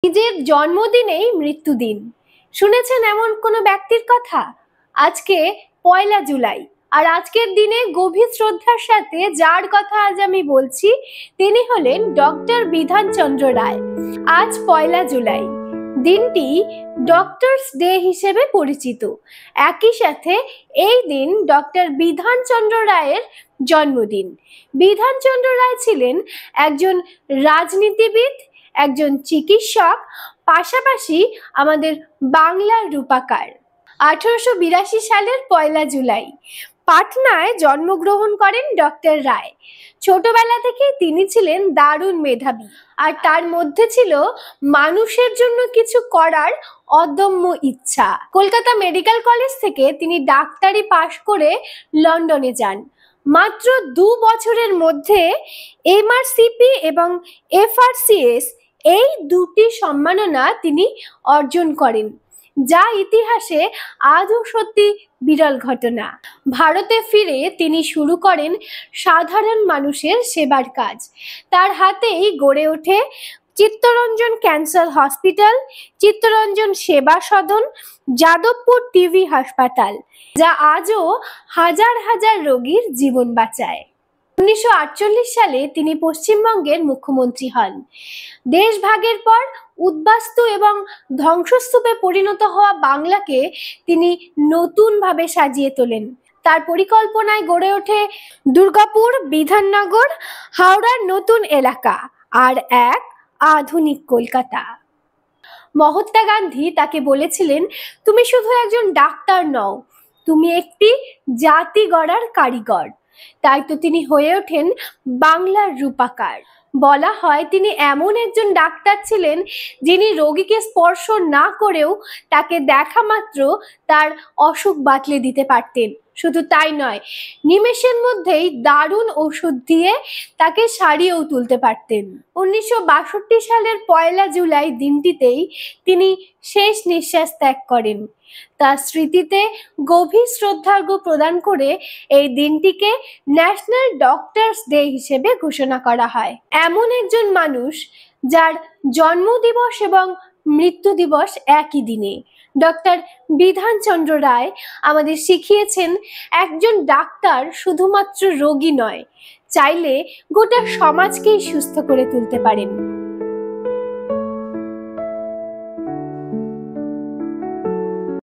নিজের জন্মদিনেই মৃত্যুদিন। শুনেছেন এমন কোনো ব্যক্তির কথা? আজকে ১লা জুলাই, আর আজকের দিনে গভীর শ্রদ্ধার সাথে যার কথা আজ আমি বলছি তিনি হলেন ডক্টর বিধানচন্দ্র রায়। আজ ১লা জুলাই, দিনটি ডক্টরস ডে হিসেবে পরিচিত। একই সাথে এই দিন ডক্টর বিধানচন্দ্র রায়ের জন্মদিন। বিধানচন্দ্র রায় ছিলেন একজন রাজনীতিবিদ, একজন চিকিৎসক, পাশাপাশি আমাদের বাংলার রূপকার। 1882 সালের ১লা জুলাই পাটনায় জন্মগ্রহণ করেন ডক্টর রায়। ছোটবেলা থেকেই তিনি ছিলেন দারুণ মেধাবী, আর তার মধ্যে ছিল মানুষের জন্য কিছু করার অদম্য ইচ্ছা। কলকাতা মেডিকেল কলেজ থেকে তিনি ডাক্তারি পাশ করে লন্ডনে যান। মাত্র ২ বছরের মধ্যে এমআরসিপি এবং এফআরসিএস এই দুটি সম্মাননা তিনি অর্জন করেন, যা ইতিহাসে আজও সত্যি বিরল ঘটনা। ভারতে ফিরে তিনি শুরু করেন সাধারণ মানুষের সেবার কাজ। তার হাতেই গড়ে ওঠে চিত্তরঞ্জন ক্যান্সার হসপিটাল, চিত্তরঞ্জন সেবা সদন, যাদবপুর টিবি হাসপাতাল, যা আজও হাজার হাজার রোগীর জীবন বাঁচায়। ১৯৪৮ সালে তিনি পশ্চিমবঙ্গের মুখ্যমন্ত্রী হন। দেশভাগের পর উদ্বাস্তু এবং ধ্বংসস্তূপে পরিণত হওয়া বাংলাকে তিনি নতুনভাবে সাজিয়ে তোলেন। তার পরিকল্পনায় গড়ে ওঠে দুর্গাপুর, বিধাননগর, হাওড়ার নতুন এলাকা আর এক আধুনিক কলকাতা। মহাত্মা গান্ধী তাকে বলেছিলেন, তুমি শুধু একজন ডাক্তার নও, তুমি একটি জাতি গড়ার কারিগর। তাই তো তিনি হয়ে ওঠেন বাংলার রূপকার। বলা হয় তিনি এমন একজন ডাক্তার ছিলেন যিনি রোগীকে স্পর্শ না করেও তাকে দেখা মাত্র তার অসুখ বাতলে দিতে পারতেন। শুধু তাই নয়, নিমেষের মধ্যেই দারুণ ওষুধ দিয়ে তাকে সারিয়েও তুলতে পারতেন। ১৯৬২ সালের ১লা জুলাই দিনটিতেই তিনি শেষ নিঃশ্বাস ত্যাগ করেন। তার স্মৃতিতে গভীর শ্রদ্ধার্ঘ্য প্রদান করে এই দিনটিকে ন্যাশনাল ডক্টরস ডে হিসেবে ঘোষণা করা হয়। এমন একজন মানুষ যার জন্মদিবস এবং মৃত্যু দিবস একই দিনে, ডক্টর বিধানচন্দ্র রায় আমাদের শিখিয়েছেন একজন ডাক্তার শুধুমাত্র রোগী নয়, চাইলে গোটা সমাজকেই সুস্থ করে তুলতে পারেন।